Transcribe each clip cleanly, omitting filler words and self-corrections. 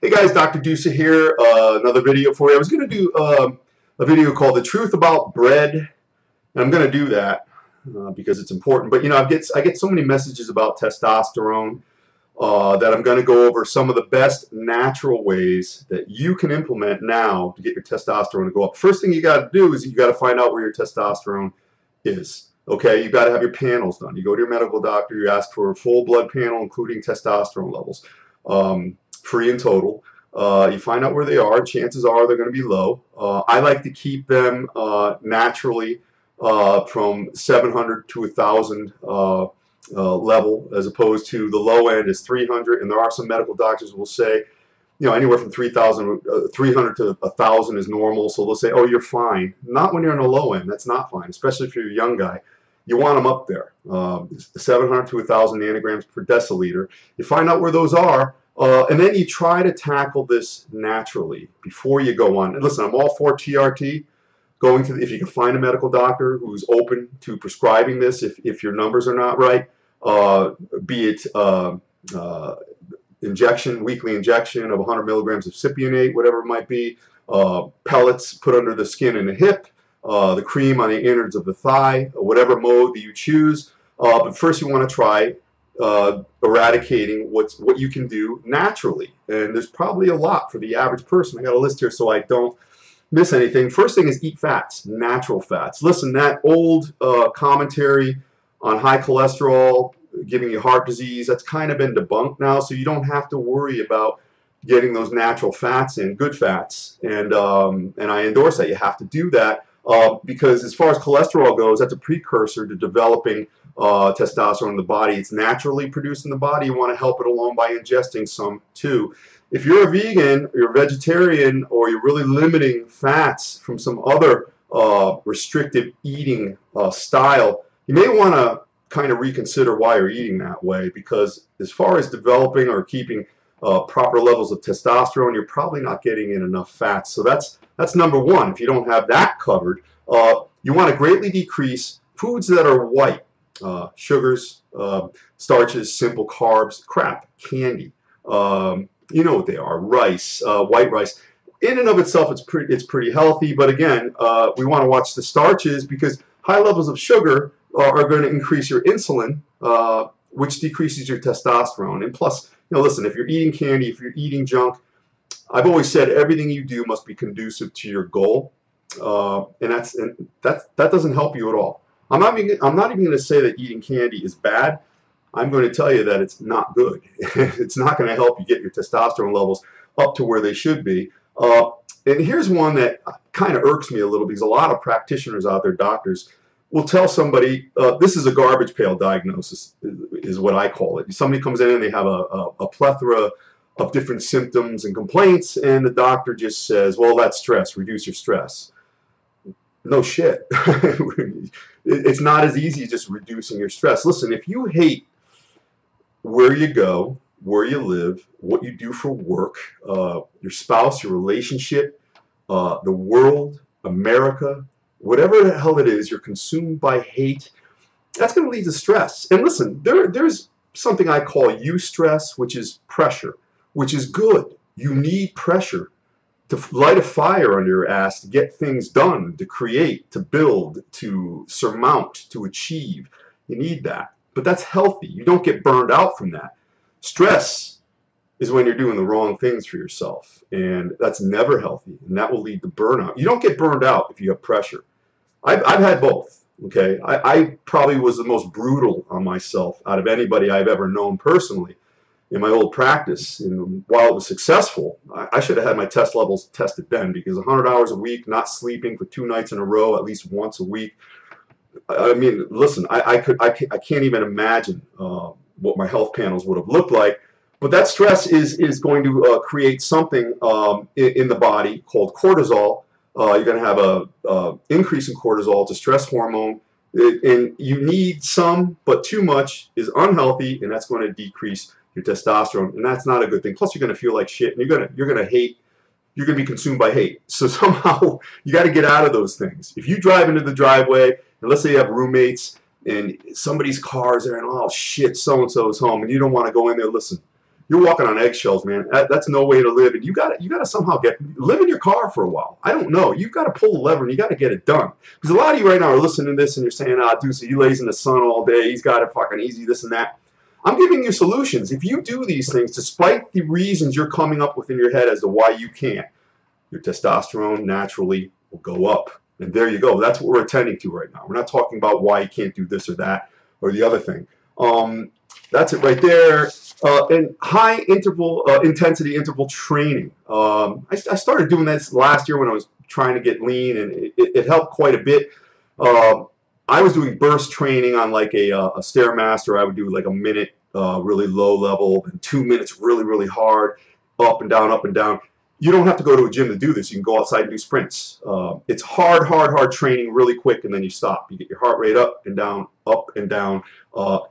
Hey guys, Dr. Dusa here. Another video for you. I was going to do a video called "The Truth About Bread," and I'm going to do that because it's important. But you know, I get so many messages about testosterone that I'm going to go over some of the best natural ways that you can implement now to get your testosterone to go up. First thing you got to do is you got to find out where your testosterone is. Okay, you got to have your panels done. You go to your medical doctor, you ask for a full blood panel, including testosterone levels. Free and total. You find out where they are. Chances are they're going to be low. I like to keep them naturally from 700 to 1,000 level, as opposed to the low end is 300. And there are some medical doctors who will say, you know, anywhere from 300 to 1,000 is normal. So they'll say, oh, you're fine. Not when you're on the low end. That's not fine, especially if you're a young guy. You want them up there, 700 to 1,000 nanograms per deciliter. You find out where those are. And then you try to tackle this naturally before you go on. And listen, I'm all for TRT. If you can find a medical doctor who's open to prescribing this, if your numbers are not right, be it weekly injection of 100 milligrams of cypionate, whatever it might be, pellets put under the skin and the hip, the cream on the innards of the thigh, whatever mode that you choose. But first you want to try eradicating what you can do naturally, and there's probably a lot for the average person. I got a list here so I don't miss anything. First thing is eat fats, natural fats. Listen, that old commentary on high cholesterol giving you heart disease, that's kind of been debunked now, so you don't have to worry about getting those natural fats in, good fats, and I endorse that. You have to do that because as far as cholesterol goes, that's a precursor to developing testosterone in the body. It's naturally produced in the body. You want to help it along by ingesting some too. If you're a vegan, or you're a vegetarian, or you're really limiting fats from some other restrictive eating style, you may want to kind of reconsider why you're eating that way, because as far as developing or keeping proper levels of testosterone, you're probably not getting in enough fats. So that's number one. If you don't have that covered, you want to greatly decrease foods that are white. Sugars, starches, simple carbs, crap, candy. You know what they are, rice, white rice. In and of itself, it's pretty healthy, but again, we want to watch the starches because high levels of sugar are going to increase your insulin, which decreases your testosterone. And plus, you know, listen, if you're eating candy, if you're eating junk, I've always said everything you do must be conducive to your goal, and that doesn't help you at all. I'm not even going to say that eating candy is bad. I'm going to tell you that it's not good. It's not going to help you get your testosterone levels up to where they should be. And here's one that kind of irks me a little, because a lot of practitioners out there, doctors, will tell somebody, this is a garbage pail diagnosis, is what I call it. Somebody comes in and they have a plethora of different symptoms and complaints, and the doctor just says, well, that's stress, reduce your stress. No shit. It's not as easy as just reducing your stress. Listen, if you hate where you go, where you live, what you do for work, your spouse, your relationship, the world, America, whatever the hell it is, you're consumed by hate, that's going to lead to stress. And listen, there's something I call eustress, which is pressure, which is good. You need pressure to light a fire under your ass, to get things done, to create, to build, to surmount, to achieve. You need that. But that's healthy. You don't get burned out from that. Stress is when you're doing the wrong things for yourself, and that's never healthy, and that will lead to burnout. You don't get burned out if you have pressure. I've had both. Okay, I probably was the most brutal on myself out of anybody I've ever known personally in my old practice. And while it was successful, I should have had my test levels tested then, because 100 hours a week, not sleeping for 2 nights in a row, at least once a week. I mean, listen, I can't even imagine what my health panels would have looked like. But that stress is going to create something in the body called cortisol. You're going to have a increase in cortisol. It's a stress hormone, and you need some, but too much is unhealthy, and that's going to decrease your testosterone, and that's not a good thing. Plus, you're going to feel like shit, and you're going to hate. You're going to be consumed by hate. So somehow you got to get out of those things. If you drive into the driveway, and let's say you have roommates, and somebody's car is there, and oh shit, so and so is home, and you don't want to go in there. Listen, you're walking on eggshells, man. That's no way to live. And you gotta somehow live in your car for a while. I don't know. You've got to pull the lever and you got to get it done. Because a lot of you right now are listening to this and you're saying, ah, dude, so he lays in the sun all day. He's got it fucking easy, this and that. I'm giving you solutions. If you do these things, despite the reasons you're coming up with in your head as to why you can't, your testosterone naturally will go up. And there you go. That's what we're attending to right now. We're not talking about why you can't do this or that or the other thing. That's it right there. And high intensity interval training. I started doing this last year when I was trying to get lean, and it helped quite a bit. I was doing burst training on like a Stairmaster. I would do like a minute really low level, and 2 minutes really, really hard, up and down, up and down. You don't have to go to a gym to do this. You can go outside and do sprints. It's hard training really quick, and then you stop. You get your heart rate up and down, up and down.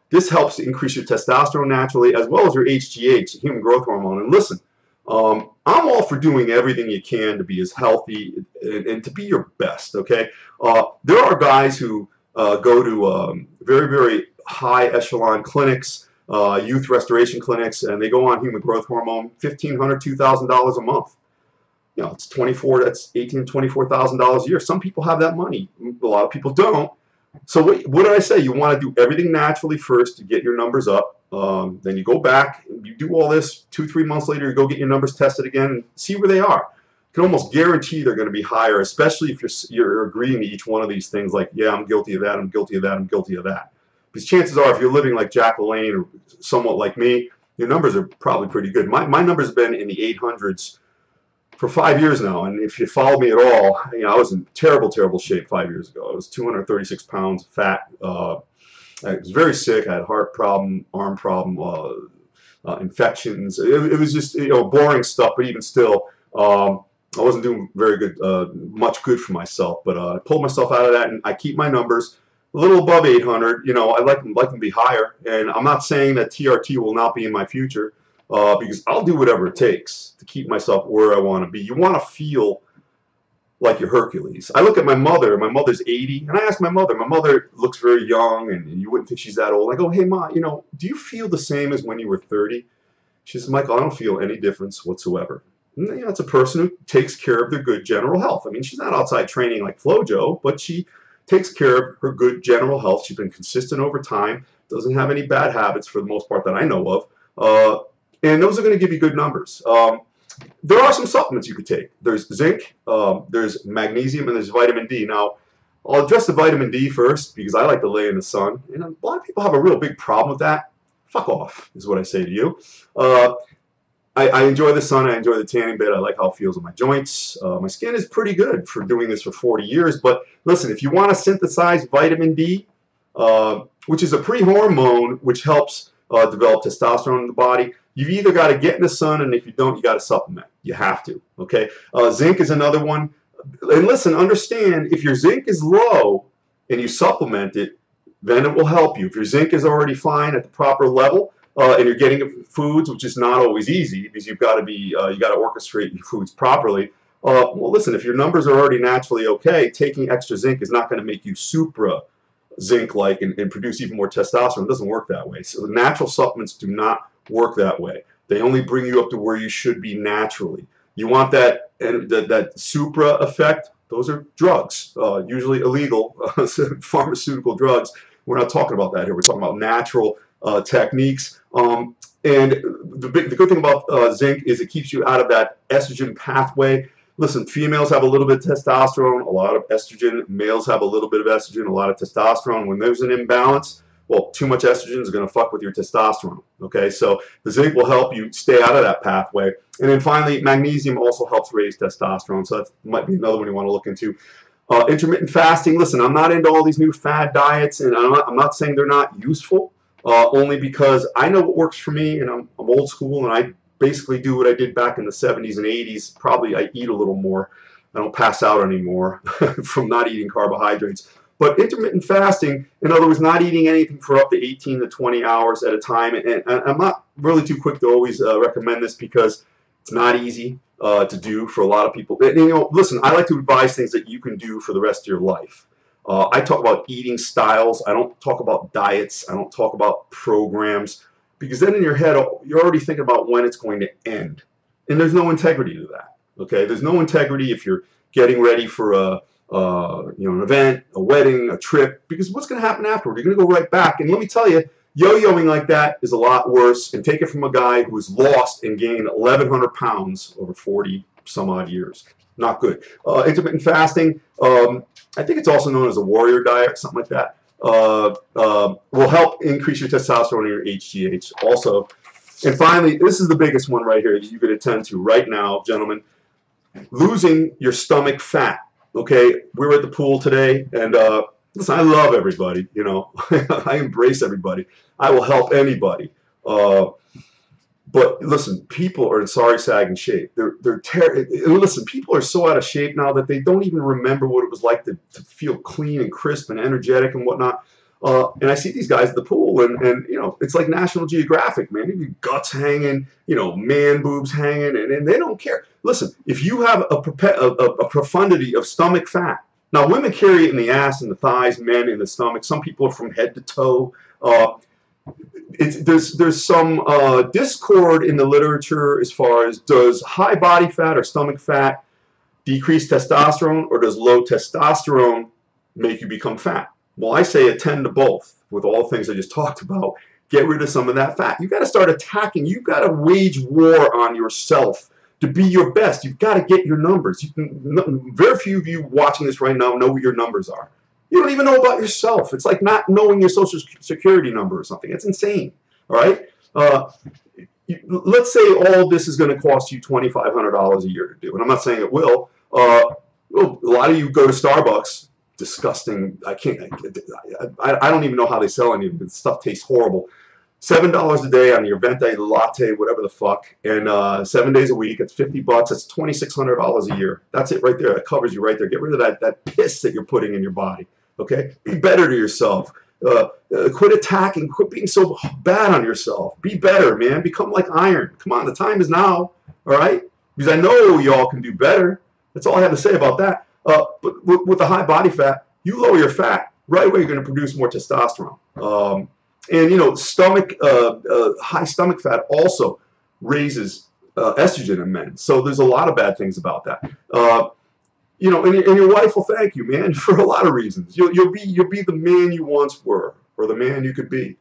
This helps to increase your testosterone naturally, as well as your HGH, human growth hormone. And listen, I'm all for doing everything you can to be as healthy and to be your best, okay? There are guys who go to very, very high echelon clinics, youth restoration clinics, and they go on human growth hormone, $1,500, $2,000 a month. You know, it's that's $18,000, $24,000 a year. Some people have that money. A lot of people don't. So what did I say? You want to do everything naturally first to get your numbers up. Then you go back, and you do all this. 2-3 months later, you go get your numbers tested again and see where they are. You can almost guarantee they're going to be higher, especially if you're agreeing to each one of these things like, yeah, I'm guilty of that, I'm guilty of that, I'm guilty of that. Because chances are, if you're living like Jack LaLanne or somewhat like me, your numbers are probably pretty good. My numbers have been in the 800s for 5 years now, and if you follow me at all, you know, I was in terrible shape 5 years ago. I was 236 pounds, fat. I was very sick. I had heart problem, arm problem, infections. It was just, you know, boring stuff. But even still, I wasn't doing very good, much good for myself. But I pulled myself out of that, and I keep my numbers a little above 800. You know, I like them to be higher, and I'm not saying that TRT will not be in my future. Because I'll do whatever it takes to keep myself where I want to be. You want to feel like you're Hercules. I look at my mother. My mother's 80, and I ask my mother looks very young, and you wouldn't think she's that old. I go, hey, Ma, you know, do you feel the same as when you were 30? She says, Michael, I don't feel any difference whatsoever. And, you know, it's a person who takes care of their good general health. I mean, she's not outside training like FloJo, but she takes care of her good general health. She's been consistent over time, doesn't have any bad habits for the most part that I know of. And those are going to give you good numbers. There are some supplements you could take. There's zinc, there's magnesium, and there's vitamin D. Now, I'll address the vitamin D first because I like to lay in the sun. And a lot of people have a real big problem with that. Fuck off, is what I say to you. I enjoy the sun. I enjoy the tanning bed. I like how it feels on my joints. My skin is pretty good for doing this for 40 years. But listen, if you want to synthesize vitamin D, which is a pre-hormone which helps develop testosterone in the body, you've either got to get in the sun, and if you don't, you got to supplement. You have to, okay? Zinc is another one. And listen, understand, if your zinc is low and you supplement it, then it will help you. If your zinc is already fine at the proper level, and you're getting it from foods, which is not always easy because you've got to be, you got to orchestrate your foods properly. Well, listen, if your numbers are already naturally okay, taking extra zinc is not going to make you supra zinc-like and produce even more testosterone. It doesn't work that way. So the natural supplements do not work that way. They only bring you up to where you should be naturally. You want that supra effect? Those are drugs, usually illegal pharmaceutical drugs. We're not talking about that here. We're talking about natural techniques. And the good thing about zinc is it keeps you out of that estrogen pathway. Listen, females have a little bit of testosterone, a lot of estrogen. Males have a little bit of estrogen, a lot of testosterone. When there's an imbalance, well, too much estrogen is going to fuck with your testosterone. Okay, so the zinc will help you stay out of that pathway. And then finally, magnesium also helps raise testosterone. So that might be another one you want to look into. Intermittent fasting. Listen, I'm not into all these new fad diets, and I'm not saying they're not useful. Only because I know what works for me, and I'm old school, and I basically do what I did back in the 70s and 80s. Probably I eat a little more. I don't pass out anymore from not eating carbohydrates. But intermittent fasting, in other words, not eating anything for up to 18 to 20 hours at a time. And I'm not really too quick to always recommend this because it's not easy to do for a lot of people. And, you know, listen, I like to advise things that you can do for the rest of your life. I talk about eating styles. I don't talk about diets. I don't talk about programs. because then in your head, you're already thinking about when it's going to end. And there's no integrity to that. Okay, there's no integrity if you're getting ready for an event, a wedding, a trip, because what's going to happen afterward? You're going to go right back. And let me tell you, yo-yoing like that is a lot worse. And take it from a guy who has lost and gained 1,100 pounds over 40 some odd years. Not good. Intermittent fasting, I think it's also known as a warrior diet, something like that, will help increase your testosterone and your HGH also. And finally, this is the biggest one right here that you could attend to right now, gentlemen. Losing your stomach fat. Okay, we were at the pool today, and listen, I love everybody. You know, I embrace everybody. I will help anybody. But listen, people are in sorry sagging shape. Listen, people are so out of shape now that they don't even remember what it was like to feel clean and crisp and energetic and whatnot. And I see these guys at the pool, and you know, it's like National Geographic, man. You got guts hanging, you know, man boobs hanging, and they don't care. Listen, if you have a profundity of stomach fat, now women carry it in the ass and the thighs, men in the stomach. Some people are from head to toe. There's some discord in the literature as far as, does high body fat or stomach fat decrease testosterone, or does low testosterone make you become fat? Well, I say attend to both. With all the things I just talked about, get rid of some of that fat. You've got to start attacking. You've got to wage war on yourself to be your best. You've got to get your numbers. Very few of you watching this right now know what your numbers are. You don't even know about yourself. It's like not knowing your social security number or something. It's insane. All right? Let's say all this is going to cost you $2,500 a year to do. And I'm not saying it will. A lot of you go to Starbucks. Disgusting. I don't even know how they sell any of it. The stuff tastes horrible. $7 a day on your venti latte, whatever the fuck, and 7 days a week. It's $50. That's $2,600 a year. That's it right there. That covers you right there. Get rid of that piss that you're putting in your body. Okay? Be better to yourself. Quit attacking. Quit being so bad on yourself. Be better, man. Become like iron. Come on, the time is now. All right? Because I know y'all can do better. That's all I have to say about that. But with the high body fat, you lower your fat, right away you're going to produce more testosterone. And you know, high stomach fat also raises estrogen in men. So there's a lot of bad things about that. You know, and your wife will thank you, man, for a lot of reasons. You'll be the man you once were, or the man you could be.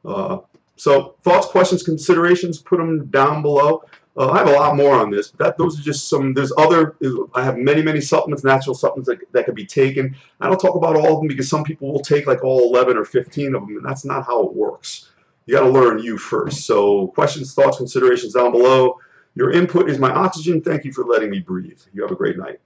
So thoughts, questions, considerations, put them down below. I have a lot more on this, but those are just some. There's other. I have many supplements, natural supplements that could be taken. I don't talk about all of them because some people will take like all 11 or 15 of them, and that's not how it works. You got to learn you first. So questions, thoughts, considerations down below. Your input is my oxygen. Thank you for letting me breathe. You have a great night.